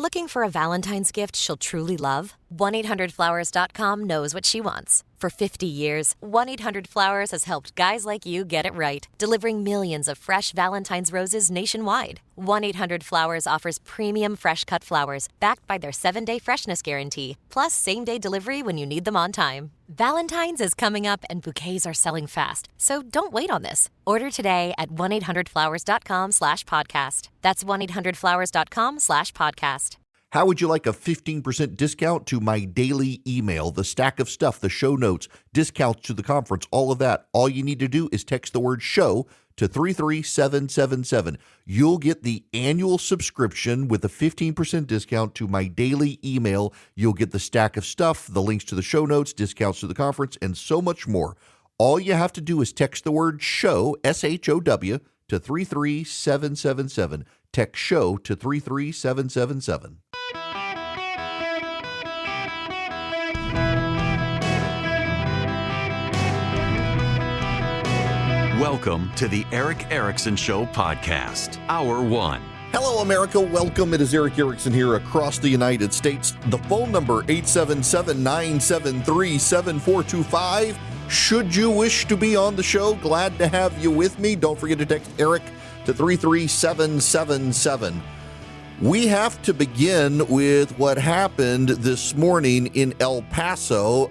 Looking for a Valentine's gift she'll truly love? 1-800-Flowers.com knows what she wants. For 50 years, 1-800-Flowers has helped guys like you get it right, delivering millions of fresh Valentine's roses nationwide. 1-800-Flowers offers premium fresh-cut flowers backed by their 7-day freshness guarantee, plus same-day delivery when you need them on time. Valentine's is coming up and bouquets are selling fast, so don't wait on this. Order today at 1-800-Flowers.com/podcast. That's 1-800-Flowers.com/podcast. How would you like a 15% discount to my daily email, the stack of stuff, the show notes, discounts to the conference, all of that? All you need to do is text the word show to 33777. You'll get the annual subscription with a 15% discount to my daily email. You'll get the stack of stuff, the links to the show notes, discounts to the conference, and so much more. All you have to do is text the word show, SHOW, to 33777. Text show to 33777. Welcome to the Eric Erickson Show podcast, Hour 1. Hello, America. Welcome. It is Eric Erickson here across the United States. The phone number, 877-973-7425. Should you wish to be on the show, glad to have you with me. Don't forget to text Eric to 33777. We have to begin with what happened this morning in El Paso.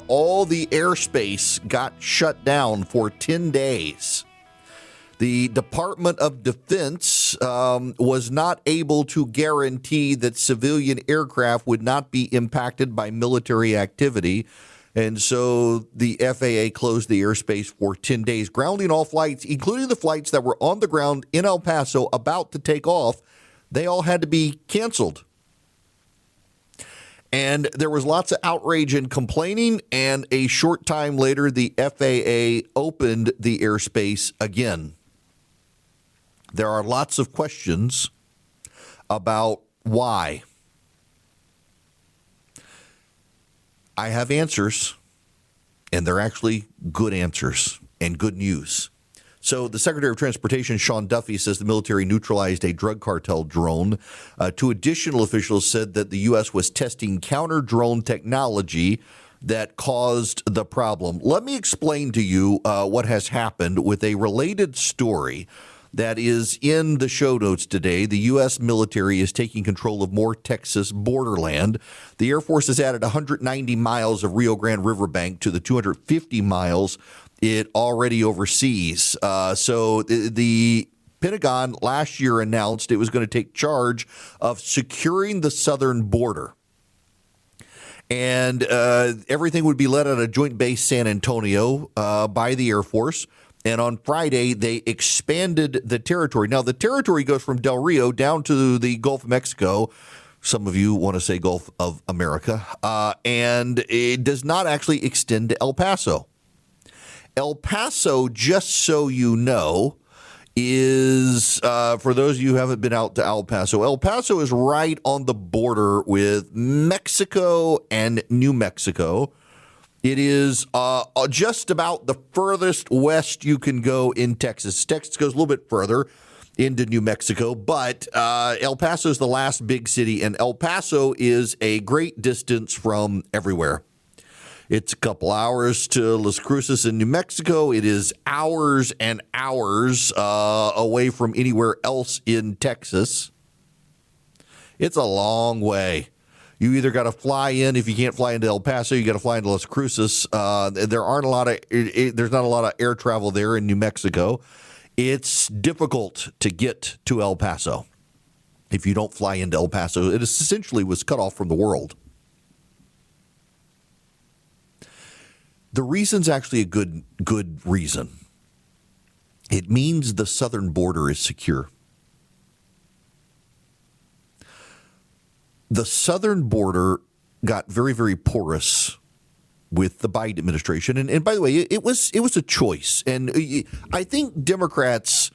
All the airspace got shut down for 10 days. The Department of Defense was not able to guarantee that civilian aircraft would not be impacted by military activity. And so the FAA closed the airspace for 10 days, grounding all flights, including the flights that were on the ground in El Paso about to take off. They all had to be canceled. And there was lots of outrage and complaining, and a short time later, the FAA opened the airspace again. There are lots of questions about why. I have answers, and they're actually good answers and good news. So the Secretary of Transportation, Sean Duffy, says the military neutralized a drug cartel drone. Two additional officials said that the U.S. was testing counter-drone technology that caused the problem. Let me explain to you what has happened with a related story that is in the show notes today. The U.S. military is taking control of more Texas borderland. The Air Force has added 190 miles of Rio Grande riverbank to the 250 miles it already oversees. So the Pentagon last year announced it was going to take charge of securing the southern border. And everything would be led at a joint base San Antonio by the Air Force. And on Friday, they expanded the territory. Now, the territory goes from Del Rio down to the Gulf of Mexico. Some of you want to say Gulf of America. And it does not actually extend to El Paso. El Paso, just so you know, is, for those of you who haven't been out to El Paso is right on the border with Mexico and New Mexico. It is just about the furthest west you can go in Texas. Texas goes a little bit further into New Mexico, but El Paso is the last big city, and El Paso is a great distance from everywhere. It's a couple hours to Las Cruces in New Mexico. It is hours and hours away from anywhere else in Texas. It's a long way. You either got to fly in. If you can't fly into El Paso, you got to fly into Las Cruces. There's not a lot of air travel there in New Mexico. It's difficult to get to El Paso if you don't fly into El Paso. It essentially was cut off from the world. The reason's actually a good reason. It means the southern border is secure. The southern border got very, very porous with the Biden administration. And by the way, it was a choice. And I think Democrats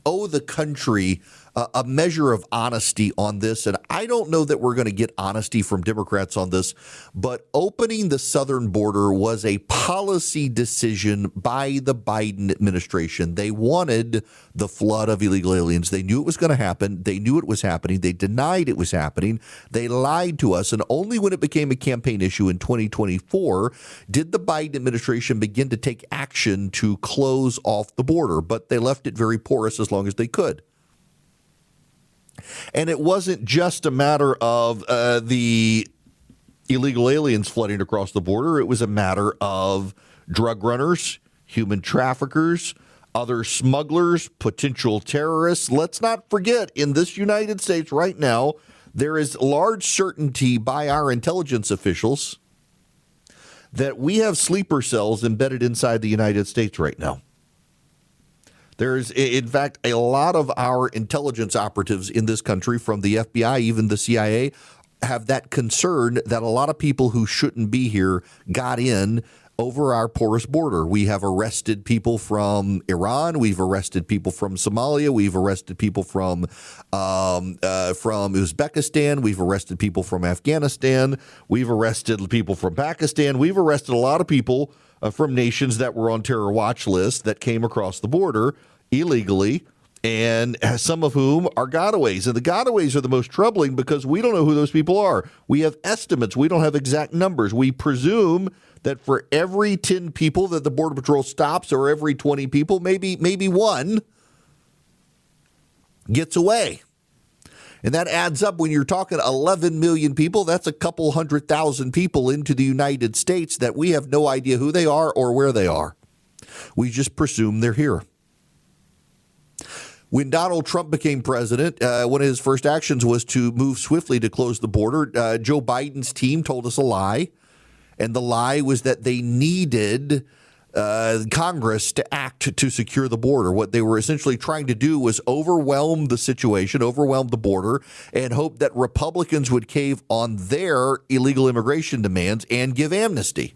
owe the country a measure of honesty on this. And I don't know that we're going to get honesty from Democrats on this, but opening the southern border was a policy decision by the Biden administration. They wanted the flood of illegal aliens. They knew it was going to happen. They knew it was happening. They denied it was happening. They lied to us. And only when it became a campaign issue in 2024 did the Biden administration begin to take action to close off the border. But they left it very porous as long as they could. And it wasn't just a matter of the illegal aliens flooding across the border. It was a matter of drug runners, human traffickers, other smugglers, potential terrorists. Let's not forget, in this United States right now, there is large certainty by our intelligence officials that we have sleeper cells embedded inside the United States right now. There's, in fact, a lot of our intelligence operatives in this country, from the FBI, even the CIA, have that concern that a lot of people who shouldn't be here got in over our porous border. We have arrested people from Iran. We've arrested people from Somalia. We've arrested people from Uzbekistan. We've arrested people from Afghanistan. We've arrested people from Pakistan. We've arrested a lot of people from nations that were on terror watch lists that came across the border illegally, and some of whom are gotaways. And the gotaways are the most troubling because we don't know who those people are. We have estimates. We don't have exact numbers. We presume that for every 10 people that the Border Patrol stops, or every 20 people, maybe one gets away. And that adds up. When you're talking 11 million people, that's a couple 100,000 people into the United States that we have no idea who they are or where they are. We just presume they're here. When Donald Trump became president, one of his first actions was to move swiftly to close the border. Joe Biden's team told us a lie, and the lie was that they needed Congress to act to secure the border. What they were essentially trying to do was overwhelm the situation, overwhelm the border, and hope that Republicans would cave on their illegal immigration demands and give amnesty.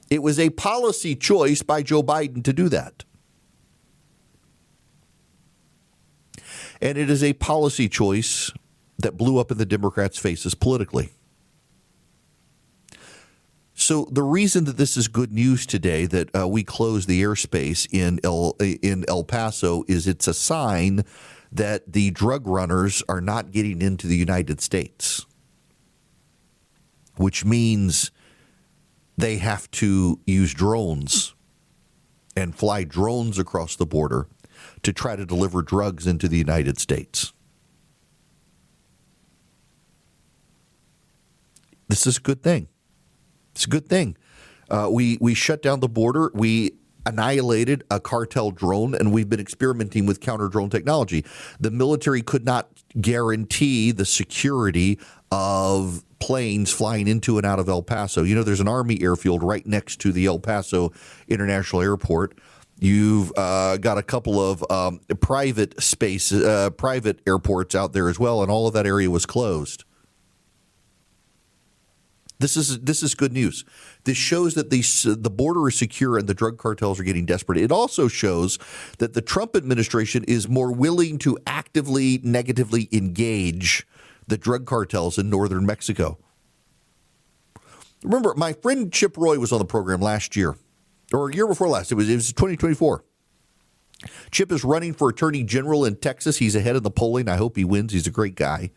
It was a policy choice by Joe Biden to do that. And it is a policy choice that blew up in the Democrats' faces politically. So the reason that this is good news today, that we closed the airspace in El Paso, is it's a sign that the drug runners are not getting into the United States, which means they have to use drones and fly drones across the border to try to deliver drugs into the United States. This is a good thing. It's a good thing. We shut down the border. We annihilated a cartel drone, and we've been experimenting with counter-drone technology. The military could not guarantee the security of planes flying into and out of El Paso. You know, there's an Army airfield right next to the El Paso International Airport. You've got a couple of private airports out there as well, and all of that area was closed. This is good news. This shows that the border is secure and the drug cartels are getting desperate. It also shows that the Trump administration is more willing to actively, negatively engage the drug cartels in northern Mexico. Remember, my friend Chip Roy was on the program last year. Or a year before last. It was 2024. Chip is running for attorney general in Texas. He's ahead in the polling. I hope he wins. He's a great guy.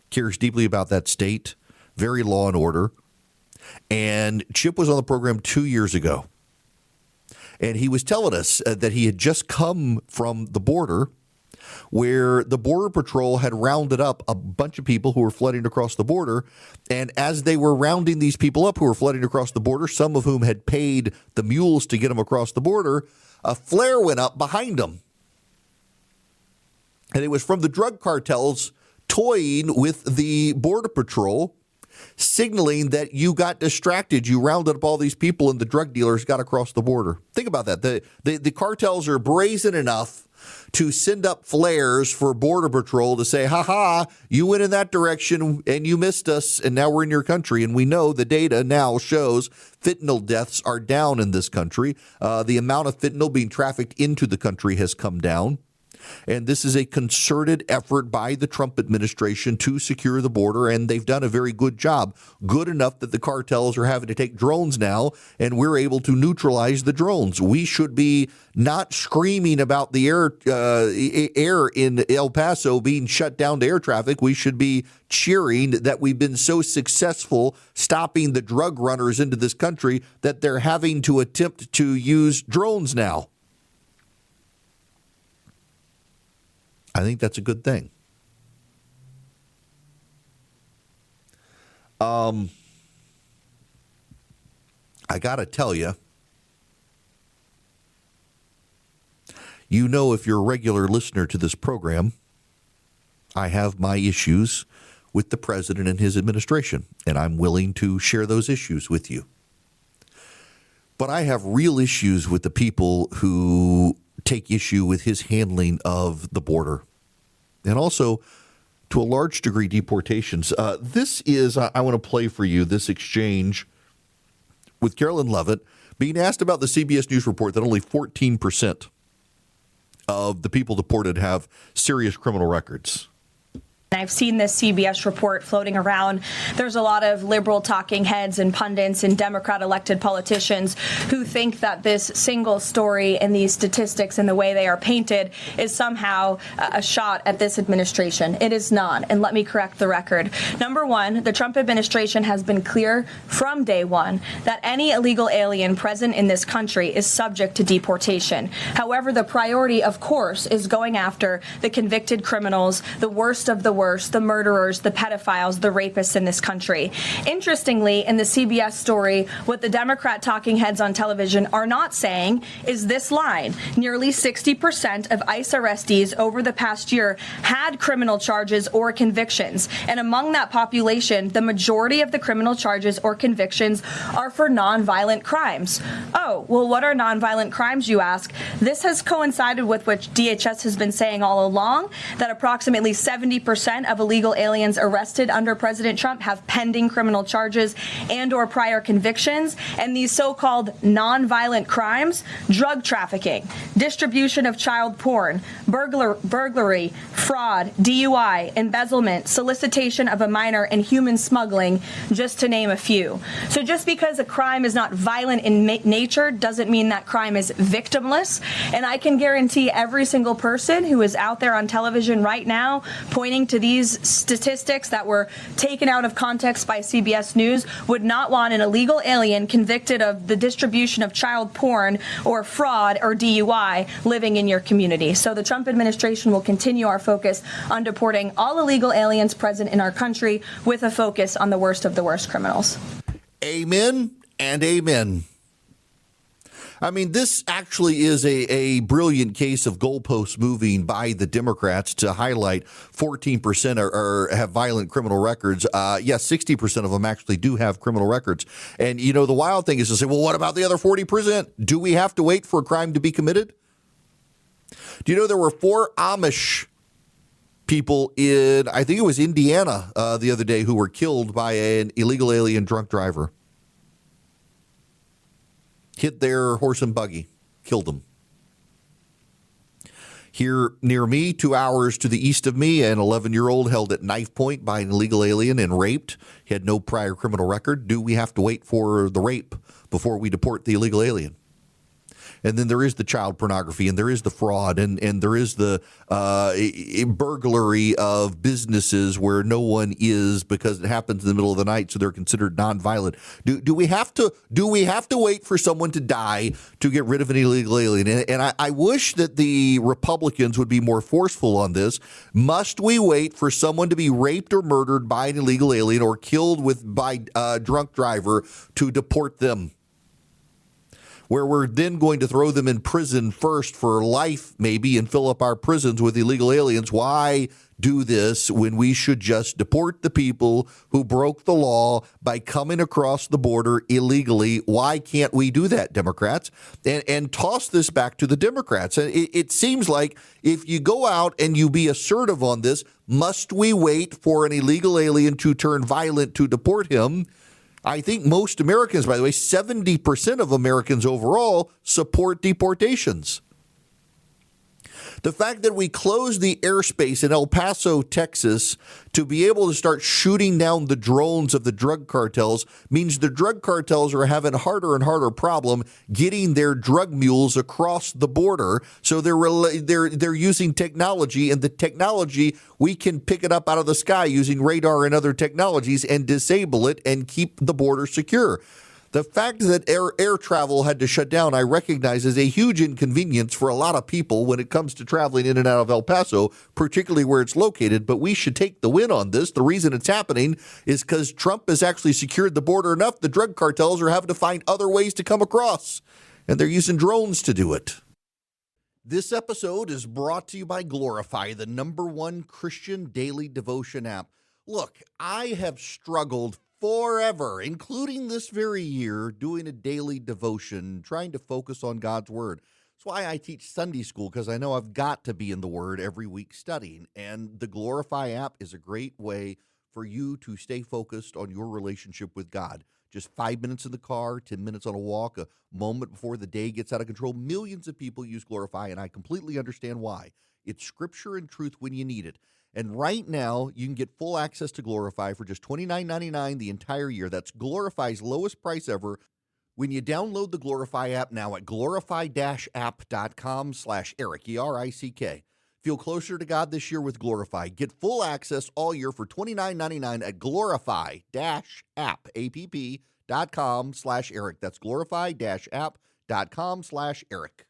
Cares deeply about that state. Very law and order. And Chip was on the program 2 years ago. And he was telling us that he had just come from the border, where the Border Patrol had rounded up a bunch of people who were flooding across the border. And as they were rounding these people up who were flooding across the border, some of whom had paid the mules to get them across the border, a flare went up behind them. And it was from the drug cartels toying with the Border Patrol, signaling that you got distracted. You rounded up all these people and the drug dealers got across the border. Think about that. The cartels are brazen enough to send up flares for Border Patrol to say, ha, you went in that direction and you missed us, and now we're in your country. And we know the data now shows fentanyl deaths are down in this country. The amount of fentanyl being trafficked into the country has come down. And this is a concerted effort by the Trump administration to secure the border, and they've done a very good job. Good enough that the cartels are having to take drones now, and we're able to neutralize the drones. We should be not screaming about the air in El Paso being shut down to air traffic. We should be cheering that we've been so successful stopping the drug runners into this country that they're having to attempt to use drones now. I think that's a good thing. I got to tell you, if you're a regular listener to this program, I have my issues with the president and his administration, and I'm willing to share those issues with you. But I have real issues with the people who take issue with his handling of the border, and also, to a large degree, deportations. This is, I want to play for you this exchange with Carolyn Levitt being asked about the CBS News report that only 14% of the people deported have serious criminal records. I've seen this CBS report floating around. There's a lot of liberal talking heads and pundits and Democrat elected politicians who think that this single story and these statistics and the way they are painted is somehow a shot at this administration. It is not. And let me correct the record. Number one, the Trump administration has been clear from day one that any illegal alien present in this country is subject to deportation. However, the priority, of course, is going after the convicted criminals, the worst of the worst, the murderers, the pedophiles, the rapists in this country. Interestingly, in the CBS story, what the Democrat talking heads on television are not saying is this line. Nearly 60% of ICE arrestees over the past year had criminal charges or convictions. And among that population, the majority of the criminal charges or convictions are for nonviolent crimes. Oh, well, what are nonviolent crimes, you ask? This has coincided with what DHS has been saying all along, that approximately 70% of illegal aliens arrested under President Trump have pending criminal charges and or prior convictions. And these so-called nonviolent crimes, drug trafficking, distribution of child porn, burglary, fraud, DUI, embezzlement, solicitation of a minor, and human smuggling, just to name a few. So just because a crime is not violent in nature doesn't mean that crime is victimless. And I can guarantee every single person who is out there on television right now pointing to these statistics that were taken out of context by CBS News would not want an illegal alien convicted of the distribution of child porn or fraud or DUI living in your community. So the Trump administration will continue our focus on deporting all illegal aliens present in our country with a focus on the worst of the worst criminals. Amen and amen. I mean, this actually is a brilliant case of goalposts moving by the Democrats to highlight 14% are have violent criminal records. Yes, 60% of them actually do have criminal records. And, the wild thing is to say, well, what about the other 40%? Do we have to wait for a crime to be committed? Do you know there were 4 Amish people in, I think it was Indiana the other day, who were killed by an illegal alien drunk driver? Hit their horse and buggy, killed them. Here near me, 2 hours to the east of me, an 11-year-old held at knife point by an illegal alien and raped. He had no prior criminal record. Do we have to wait for the rape before we deport the illegal alien? And then there is the child pornography, and there is the fraud, and there is the burglary of businesses where no one is because it happens in the middle of the night, so they're considered nonviolent. Do we have to wait for someone to die to get rid of an illegal alien? And I wish that the Republicans would be more forceful on this. Must we wait for someone to be raped or murdered by an illegal alien or killed by a drunk driver to deport them? Where we're then going to throw them in prison first for life, maybe, and fill up our prisons with illegal aliens. Why do this when we should just deport the people who broke the law by coming across the border illegally? Why can't we do that, Democrats? And toss this back to the Democrats. It seems like if you go out and you be assertive on this, must we wait for an illegal alien to turn violent to deport him? I think most Americans, by the way, 70% of Americans overall support deportations. The fact that we closed the airspace in El Paso, Texas, to be able to start shooting down the drones of the drug cartels means the drug cartels are having harder and harder problem getting their drug mules across the border. So they're using technology, and the technology, we can pick it up out of the sky using radar and other technologies and disable it and keep the border secure. The fact that air travel had to shut down, I recognize, is a huge inconvenience for a lot of people when it comes to traveling in and out of El Paso, particularly where it's located. But we should take the win on this. The reason it's happening is because Trump has actually secured the border enough. The drug cartels are having to find other ways to come across, and they're using drones to do it. This episode is brought to you by Glorify, the #1 Christian daily devotion app. Look, I have struggled forever, including this very year, doing a daily devotion, trying to focus on God's Word. That's why I teach Sunday school, because I know I've got to be in the Word every week studying. And the Glorify app is a great way for you to stay focused on your relationship with God. Just 5 minutes in the car, 10 minutes on a walk, a moment before the day gets out of control. Millions of people use Glorify, and I completely understand why. It's scripture and truth when you need it. And right now, you can get full access to Glorify for just $29.99 the entire year. That's Glorify's lowest price ever. When you download the Glorify app now at glorify-app.com/Eric, ERICK. Feel closer to God this year with Glorify. Get full access all year for $29.99 at glorify-app.com/Eric. That's glorify-app.com/Eric.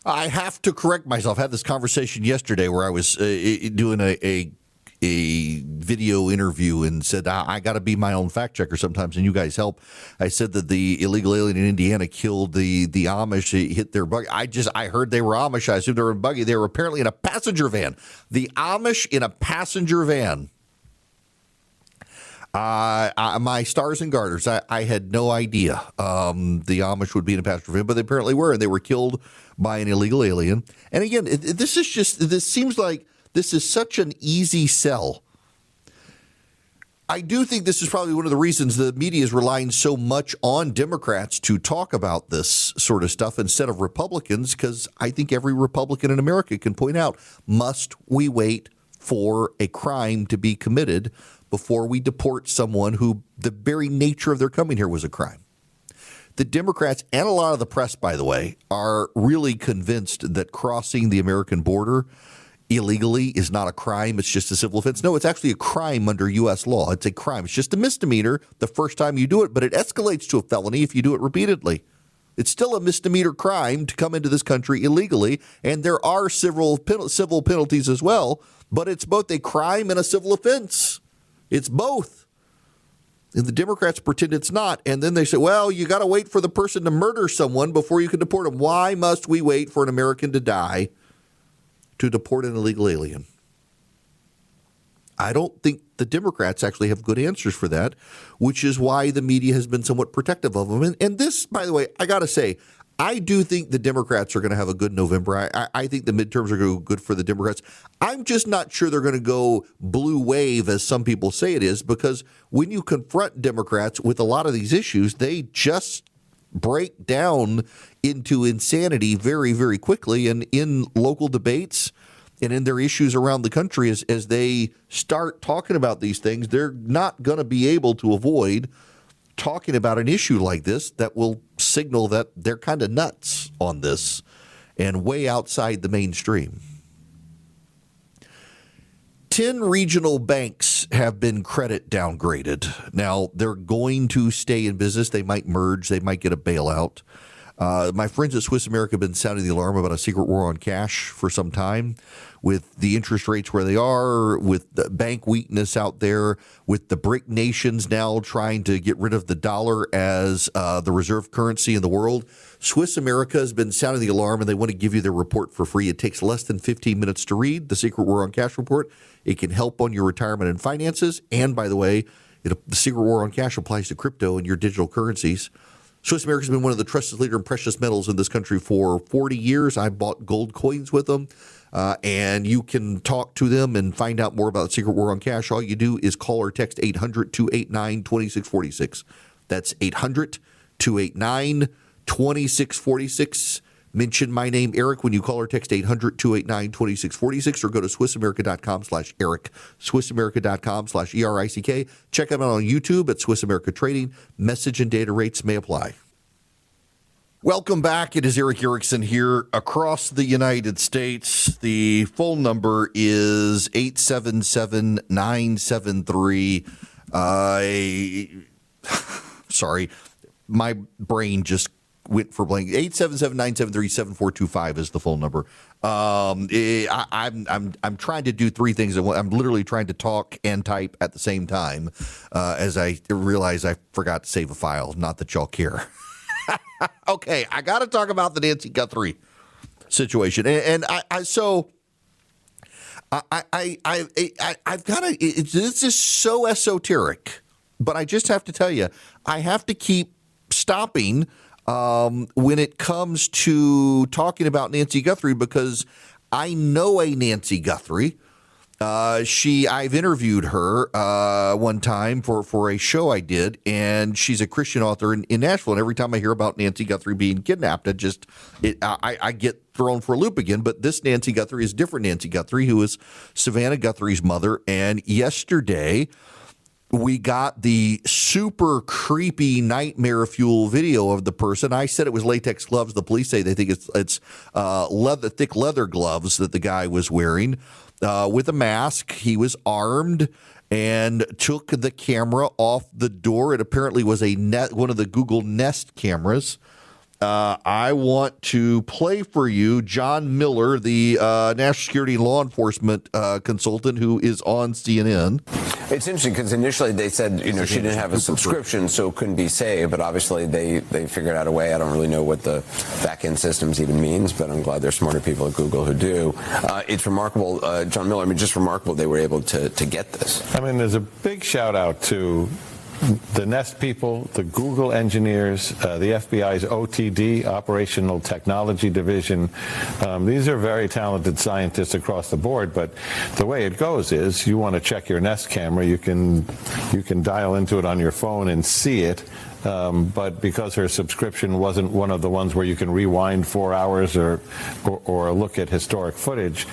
I have to correct myself. I had this conversation yesterday where I was doing a video interview and said, I got to be my own fact checker sometimes, and you guys help. I said that the illegal alien in Indiana killed the Amish. He hit their buggy. I heard they were Amish. I assumed they were in a buggy. They were apparently in a passenger van. The Amish in a passenger van. My stars and garters, I had no idea the Amish would be in a passenger van, but they apparently were, and they were killed by an illegal alien. And again, this seems like this is such an easy sell. I do think this is probably one of the reasons the media is relying so much on Democrats to talk about this sort of stuff instead of Republicans, because I think every Republican in America can point out, must we wait for a crime to be committed before we deport someone who the very nature of their coming here was a crime? The Democrats and a lot of the press, by the way, are really convinced that crossing the American border illegally is not a crime. It's just a civil offense. No, it's actually a crime under U.S. law. It's a crime. It's just a misdemeanor the first time you do it, but it escalates to a felony if you do it repeatedly. It's still a misdemeanor crime to come into this country illegally, and there are civil penalties as well, but it's both a crime and a civil offense. It's both. And the Democrats pretend it's not. And then they say, well, you got to wait for the person to murder someone before you can deport them. Why must we wait for an American to die to deport an illegal alien? I don't think the Democrats actually have good answers for that, which is why the media has been somewhat protective of them. And this, by the way, I got to say, I do think the Democrats are going to have a good November. I think the midterms are going to go good for the Democrats. I'm just not sure they're going to go blue wave, as some people say it is, because when you confront Democrats with a lot of these issues, they just break down into insanity very, very quickly. And in local debates and in their issues around the country, as they start talking about these things, they're not going to be able to avoid talking about an issue like this that will signal that they're kind of nuts on this and way outside the mainstream. 10 regional banks have been credit downgraded. Now, they're going to stay in business. They might merge. They might get a bailout. My friends at Swiss America have been sounding the alarm about a secret war on cash for some time, with the interest rates where they are, with the bank weakness out there, with the BRIC nations now trying to get rid of the dollar as the reserve currency in the world. Swiss America has been sounding the alarm, and they want to give you their report for free. It takes less than 15 minutes to read, the Secret War on Cash report. It can help on your retirement and finances. And by the way, the Secret War on Cash applies to crypto and your digital currencies. Swiss America has been one of the trusted leaders in precious metals in this country for 40 years. I bought gold coins with them, and you can talk to them and find out more about the Secret War on Cash. All you do is call or text 800-289-2646. That's 800-289-2646. Mention my name, Eric, when you call or text 800-289-2646 or go to SwissAmerica.com/Eric, SwissAmerica.com/ERICK. Check them out on YouTube at Swiss America Trading. Message and data rates may apply. Welcome back. It is Eric Erickson here across the United States. The phone number is 877-973. Sorry, my brain just went for blank. 877-973-7425 is the phone number. I'm trying to do three things. I'm literally trying to talk and type at the same time as I realize I forgot to save a file. Not that y'all care. Okay, I got to talk about the Nancy Guthrie situation, and I've got to. This is so esoteric, but I just have to tell you, I have to keep stopping when it comes to talking about Nancy Guthrie because I know a Nancy Guthrie. I've interviewed her one time for a show I did, and she's a Christian author in Nashville. And every time I hear about Nancy Guthrie being kidnapped, I get thrown for a loop again. But this Nancy Guthrie is different Nancy Guthrie, who is Savannah Guthrie's mother. And yesterday, we got the super creepy nightmare fuel video of the person. I said it was latex gloves. The police say they think it's thick leather gloves that the guy was wearing. With a mask. He was armed and took the camera off the door. It apparently was one of the Google Nest cameras. I want to play for you John Miller, the national security law enforcement consultant who is on CNN. It's interesting because initially they said, she didn't have a subscription, so it couldn't be saved. But obviously they figured out a way. I don't really know what the back-end systems even means, but I'm glad there's smarter people at Google who do. It's remarkable, John Miller, just remarkable they were able to get this. There's a big shout out to the Nest people, the Google engineers, the FBI's OTD, Operational Technology Division. These are very talented scientists across the board, but the way it goes is you want to check your Nest camera, you can dial into it on your phone and see it. But because her subscription wasn't one of the ones where you can rewind 4 hours or look at historic footage,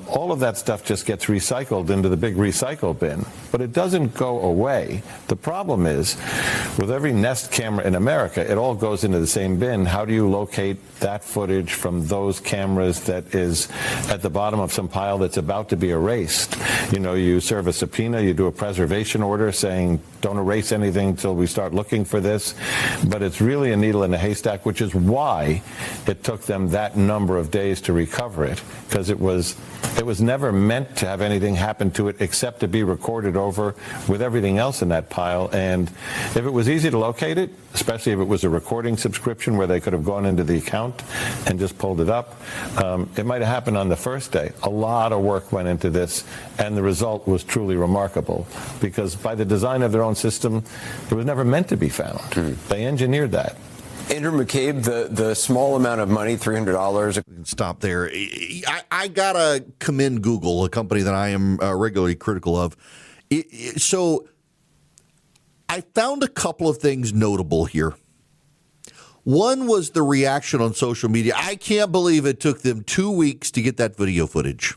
all of that stuff just gets recycled into the big recycle bin. But it doesn't go away. The problem is, with every Nest camera in America, it all goes into the same bin. How do you locate that footage from those cameras that is at the bottom of some pile that's about to be erased? You serve a subpoena, you do a preservation order saying, don't erase anything until we start looking for this, but it's really a needle in a haystack, which is why it took them that number of days to recover it, because it was never meant to have anything happen to it except to be recorded over with everything else in that pile. And if it was easy to locate it, especially if it was a recording subscription where they could have gone into the account and just pulled it up, it might have happened on the first day. A lot of work went into this, and the result was truly remarkable, because by the design of their own system, it was never meant to be found. They engineered that. Andrew McCabe, the small amount of money, $300. Stop there. I got to commend Google, a company that I am regularly critical of. So I found a couple of things notable here. One was the reaction on social media. I can't believe it took them 2 weeks to get that video footage.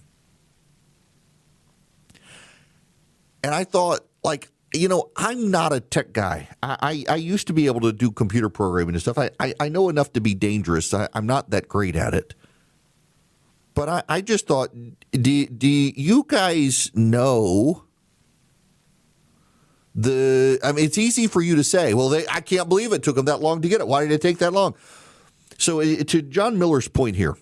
And I thought, I'm not a tech guy. I used to be able to do computer programming and stuff. I know enough to be dangerous. I'm not that great at it. But I just thought, do you guys know it's easy for you to say, well, I can't believe it took them that long to get it. Why did it take that long? So to John Miller's point here,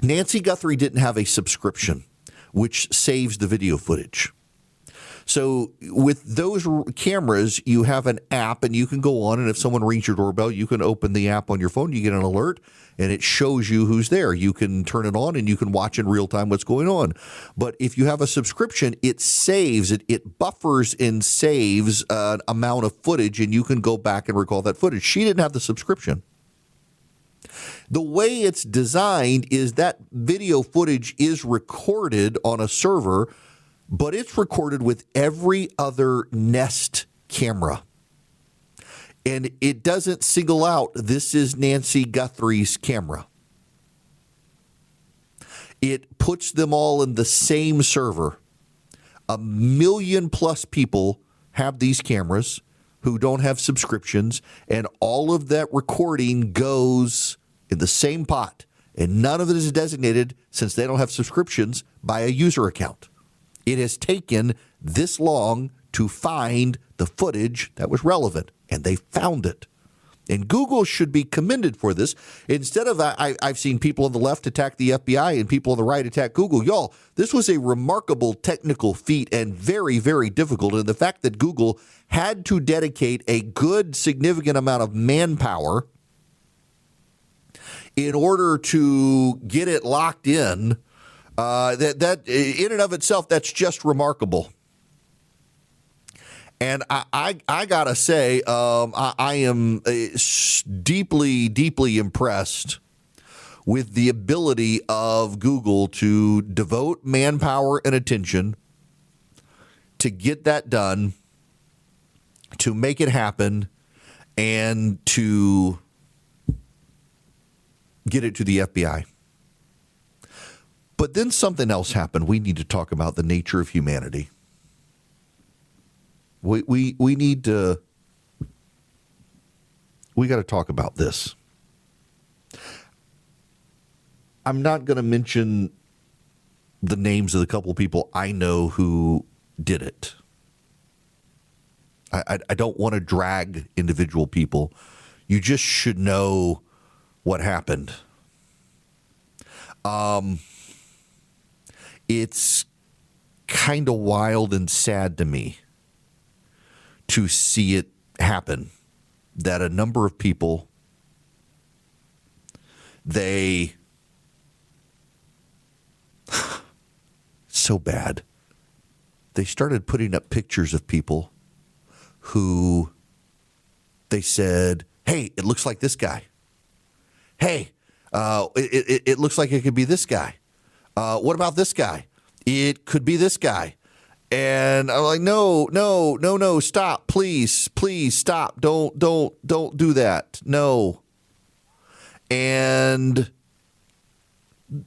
Nancy Guthrie didn't have a subscription, which saves the video footage. So with those cameras, you have an app, and you can go on, and if someone rings your doorbell, you can open the app on your phone, you get an alert, and it shows you who's there. You can turn it on, and you can watch in real time what's going on. But if you have a subscription, it saves, it buffers and saves an amount of footage, and you can go back and recall that footage. She didn't have the subscription. The way it's designed is that video footage is recorded on a server, but it's recorded with every other Nest camera. And it doesn't single out, this is Nancy Guthrie's camera. It puts them all in the same server. 1 million plus people have these cameras who don't have subscriptions, and all of that recording goes in the same pot. And none of it is designated, since they don't have subscriptions, by a user account. It has taken this long to find the footage that was relevant, and they found it. And Google should be commended for this. Instead of, I've seen people on the left attack the FBI and people on the right attack Google. Y'all, this was a remarkable technical feat and very, very difficult. And the fact that Google had to dedicate a good, significant amount of manpower in order to get it locked in, that in and of itself, that's just remarkable. And I gotta say, I am deeply, deeply impressed with the ability of Google to devote manpower and attention to get that done, to make it happen, and to get it to the FBI. But then something else happened. We need to talk about the nature of humanity. We need to, we got to talk about this. I'm not going to mention the names of the couple of people I know who did it. I don't want to drag individual people. You just should know what happened. It's kind of wild and sad to me to see it happen, that a number of people, they, so bad, they started putting up pictures of people who they said, hey, it looks like this guy. Hey, it looks like it could be this guy. What about this guy? It could be this guy. And I'm like, no, stop, please stop. Don't do that. No. And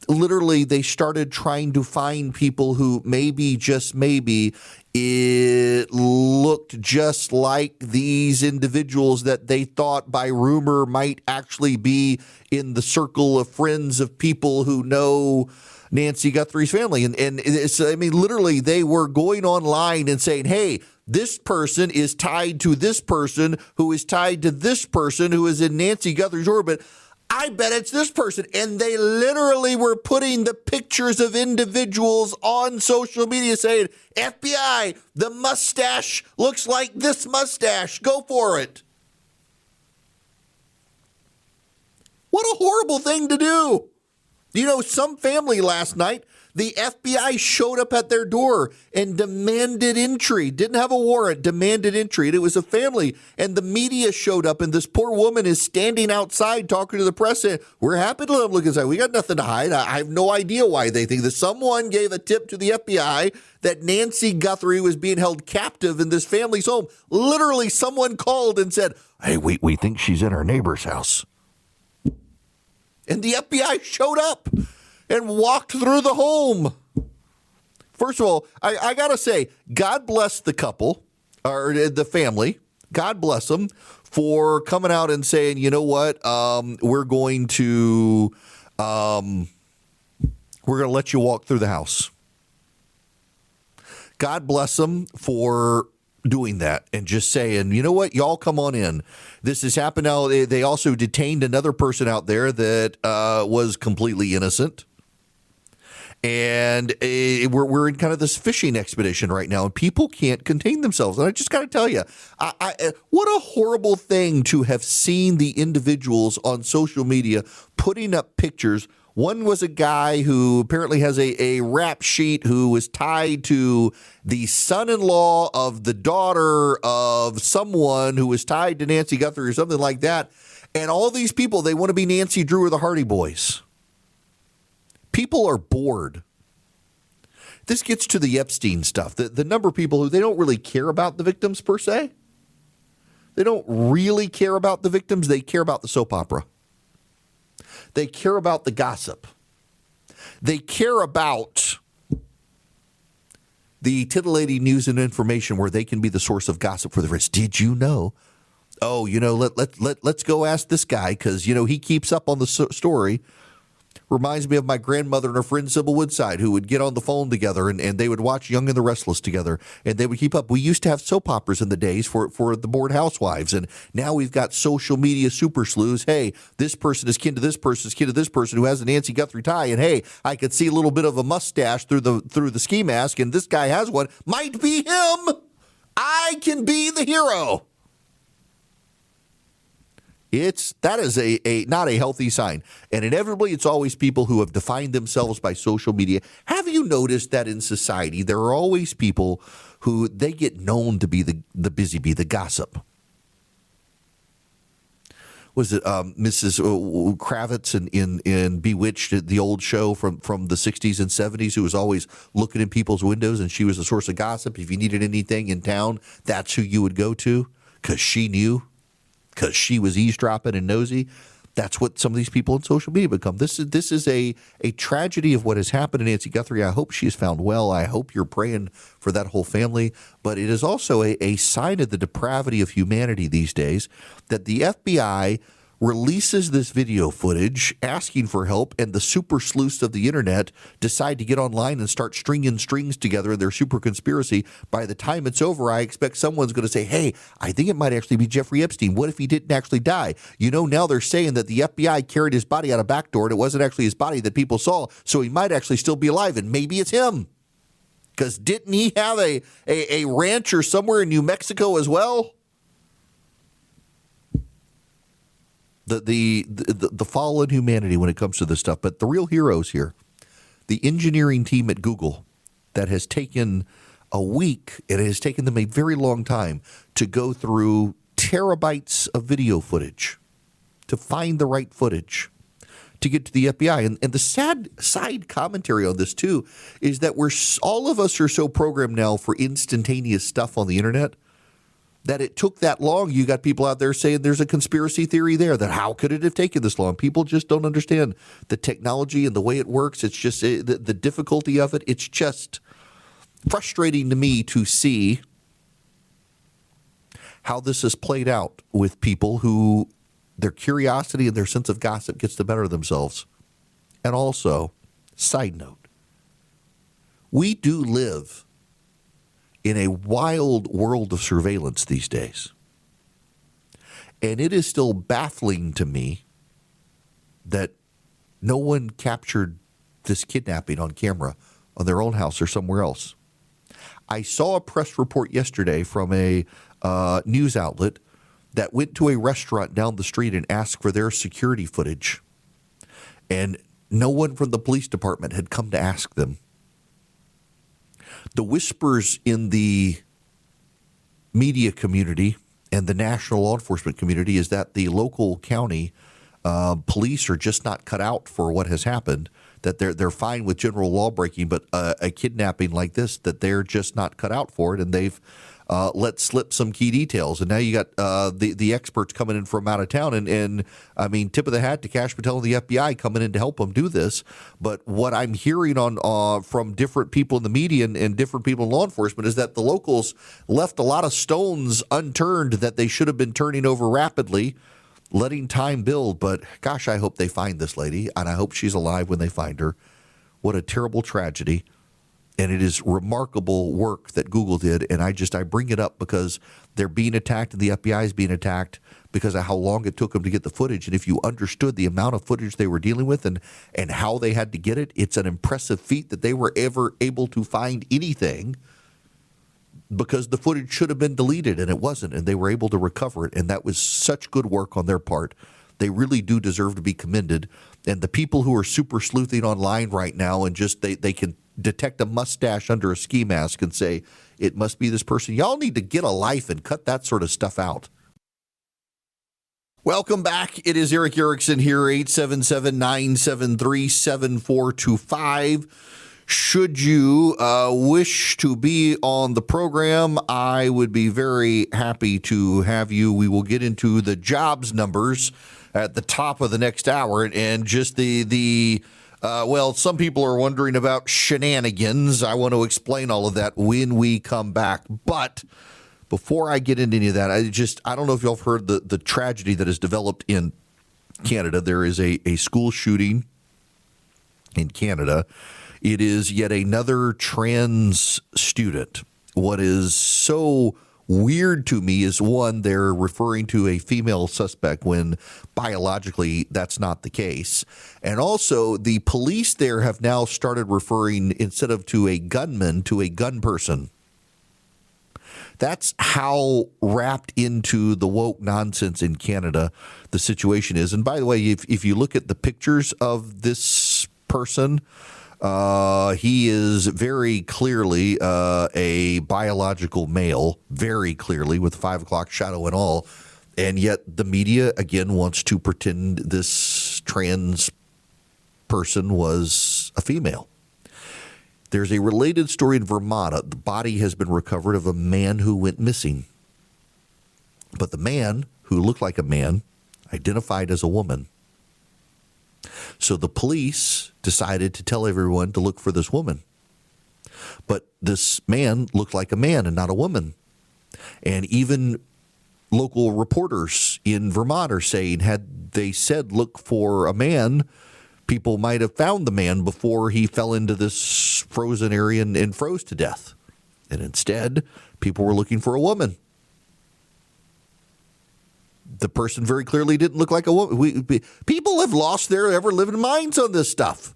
literally they started trying to find people who maybe, just maybe, it looked just like these individuals that they thought by rumor might actually be in the circle of friends of people who know Nancy Guthrie's family. And it's, I mean, literally they were going online and saying, hey, this person is tied to this person who is tied to this person who is in Nancy Guthrie's orbit. I bet it's this person. And they literally were putting the pictures of individuals on social media saying, FBI, the mustache looks like this mustache. Go for it. What a horrible thing to do. You know, some family last night, the FBI showed up at their door and demanded entry. Didn't have a warrant, demanded entry. And it was a family. And the media showed up, and this poor woman is standing outside talking to the press saying, we're happy to let them look inside. We got nothing to hide. I have no idea why they think that. Someone gave a tip to the FBI that Nancy Guthrie was being held captive in this family's home. Literally, someone called and said, hey, we think she's in our neighbor's house. And the FBI showed up and walked through the home. First of all, I got to say, God bless the couple, or the family. God bless them for coming out and saying, you know what, we're going to let you walk through the house. God bless them for doing that and just saying, you know what, y'all come on in. This has happened now. They also detained another person out there that was completely innocent. And we're in kind of this fishing expedition right now, and people can't contain themselves. And I just got to tell you, what a horrible thing to have seen the individuals on social media putting up pictures. One was a guy who apparently has a rap sheet who was tied to the son-in-law of the daughter of someone who was tied to Nancy Guthrie or something like that. And all these people, they want to be Nancy Drew or the Hardy Boys. People are bored. This gets to the Epstein stuff. The number of people who they don't really care about the victims per se. They don't really care about the victims. They care about the soap opera. They care about the gossip. They care about the titillating news and information where they can be the source of gossip for the rest. Did you know? Oh, let's go ask this guy because, he keeps up on the story. Reminds me of my grandmother and her friend Sybil Woodside, who would get on the phone together and they would watch Young and the Restless together, and they would keep up. We used to have soap operas in the days for the bored housewives, and now we've got social media super sleuths. Hey, this person is kin to this person, is kin to this person who has a Nancy Guthrie tie, and hey, I could see a little bit of a mustache through the ski mask, and this guy has one. Might be him. I can be the hero. That is a not a healthy sign. And inevitably, it's always people who have defined themselves by social media. Have you noticed that in society, there are always people who they get known to be the busy bee, the gossip? Was it Mrs. Kravitz in Bewitched, the old show from the 60s and 70s, who was always looking in people's windows, and she was a source of gossip? If you needed anything in town, that's who you would go to because she knew. Because she was eavesdropping and nosy. That's what some of these people in social media become. This is a tragedy of what has happened to Nancy Guthrie. I hope she is found well. I hope you're praying for that whole family. But it is also a sign of the depravity of humanity these days that the FBI releases this video footage asking for help, and the super sleuths of the internet decide to get online and start stringing strings together in their super conspiracy. By the time it's over, I expect someone's going to say, hey, I think it might actually be Jeffrey Epstein. What if he didn't actually die? Now they're saying that the FBI carried his body out a back door, and it wasn't actually his body that people saw, so he might actually still be alive, and maybe it's him. Because didn't he have a rancher somewhere in New Mexico as well? The fall in humanity when it comes to this stuff. But the real heroes here, the engineering team at Google that has taken a week, and it has taken them a very long time to go through terabytes of video footage to find the right footage to get to the FBI. And the sad side commentary on this, too, is that all of us are so programmed now for instantaneous stuff on the internet that it took that long. You got people out there saying there's a conspiracy theory there, that how could it have taken this long? People just don't understand the technology and the way it works. It's just the difficulty of it. It's just frustrating to me to see how this has played out with people who their curiosity and their sense of gossip gets the better of themselves. And also, side note, we do live in a wild world of surveillance these days. And it is still baffling to me that no one captured this kidnapping on camera on their own house or somewhere else. I saw a press report yesterday from a news outlet that went to a restaurant down the street and asked for their security footage. And no one from the police department had come to ask them. The whispers in the media community and the national law enforcement community is that the local county police are just not cut out for what has happened, that they're fine with general law breaking, but a kidnapping like this, that they're just not cut out for it, and they've let slip some key details. And now you got the experts coming in from out of town, and I mean, tip of the hat to Kash Patel and the FBI coming in to help them do this. But what I'm hearing from different people in the media and different people in law enforcement is that the locals left a lot of stones unturned that they should have been turning over rapidly, letting time build. But gosh, I hope they find this lady, and I hope she's alive when they find her. What a terrible tragedy. And it is remarkable work that Google did. And I bring it up because they're being attacked and the FBI is being attacked because of how long it took them to get the footage. And if you understood the amount of footage they were dealing with and how they had to get it, it's an impressive feat that they were ever able to find anything, because the footage should have been deleted and it wasn't. And they were able to recover it. And that was such good work on their part. They really do deserve to be commended. And the people who are super sleuthing online right now and just they can detect a mustache under a ski mask and say, it must be this person. Y'all need to get a life and cut that sort of stuff out. Welcome back. It is Eric Erickson here, 877-973-7425. Should you wish to be on the program, I would be very happy to have you. We will get into the jobs numbers at the top of the next hour, and just well, some people are wondering about shenanigans. I want to explain all of that when we come back. But before I get into any of that, I don't know if y'all have heard the tragedy that has developed in Canada. There is a school shooting in Canada. It is yet another trans student. What is so weird to me is, one, they're referring to a female suspect when biologically that's not the case. And also, the police there have now started referring, instead of to a gunman, to a gun person. That's how wrapped into the woke nonsense in Canada the situation is. And by the way, if you look at the pictures of this person, he is very clearly a biological male, very clearly, with 5 o'clock shadow and all. And yet the media, again, wants to pretend this trans person was a female. There's a related story in Vermont. The body has been recovered of a man who went missing. But the man, who looked like a man, identified as a woman. So the police decided to tell everyone to look for this woman. But this man looked like a man and not a woman. And even local reporters in Vermont are saying, had they said look for a man, people might have found the man before he fell into this frozen area and froze to death. And instead, people were looking for a woman. The person very clearly didn't look like a woman. People have lost their ever-living minds on this stuff.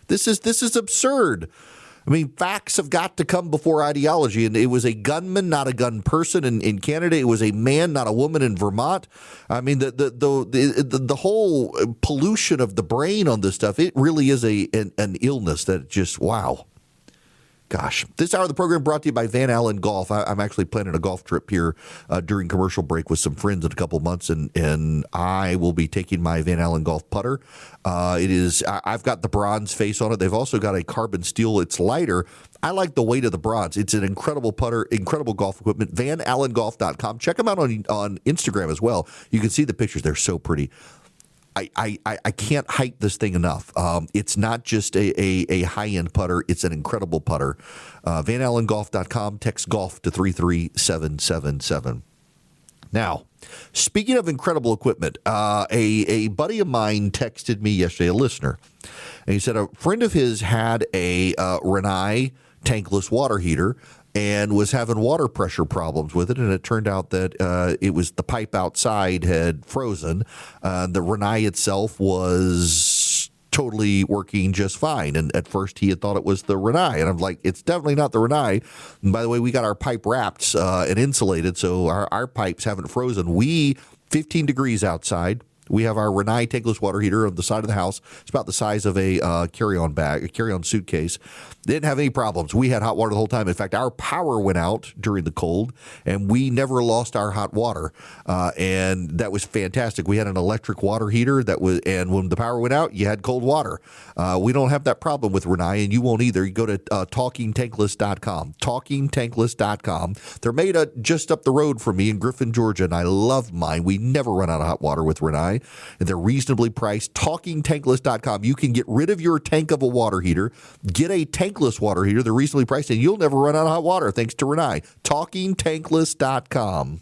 This is absurd. I mean, facts have got to come before ideology. And it was a gunman, not a gun person. In Canada, it was a man, not a woman. In Vermont, I mean, the whole pollution of the brain on this stuff, it really is an illness that just, wow. Gosh, this hour of the program brought to you by Van Allen Golf. I'm actually planning a golf trip here during commercial break with some friends in a couple months, and I will be taking my Van Allen Golf putter. I've got the bronze face on it. They've also got a carbon steel. It's lighter. I like the weight of the bronze. It's an incredible putter, incredible golf equipment. VanAllenGolf.com. Check them out on Instagram as well. You can see the pictures. They're so pretty. I can't hype this thing enough. It's not just a high-end putter. It's an incredible putter. VanAllenGolf.com. Text golf to 33777. Now, speaking of incredible equipment, a buddy of mine texted me yesterday, a listener, and he said a friend of his had a Rinnai tankless water heater and was having water pressure problems with it. And it turned out that it was the pipe outside had frozen. The Rinnai itself was totally working just fine. And at first he had thought it was the Rinnai. And I'm like, it's definitely not the Rinnai. And by the way, we got our pipe wrapped and insulated, so our pipes haven't frozen. 15 degrees outside. We have our Rinnai tankless water heater on the side of the house. It's about the size of a carry-on suitcase. Didn't have any problems. We had hot water the whole time. In fact, our power went out during the cold, and we never lost our hot water. And that was fantastic. We had an electric water heater and when the power went out, you had cold water. We don't have that problem with Rinnai, and you won't either. You go to TalkingTankless.com. TalkingTankless.com. They're made just up the road from me in Griffin, Georgia, and I love mine. We never run out of hot water with Rinnai. And they're reasonably priced. TalkingTankless.com. You can get rid of your tank of a water heater, get a tankless water heater. They're reasonably priced, and you'll never run out of hot water thanks to Rinnai. TalkingTankless.com.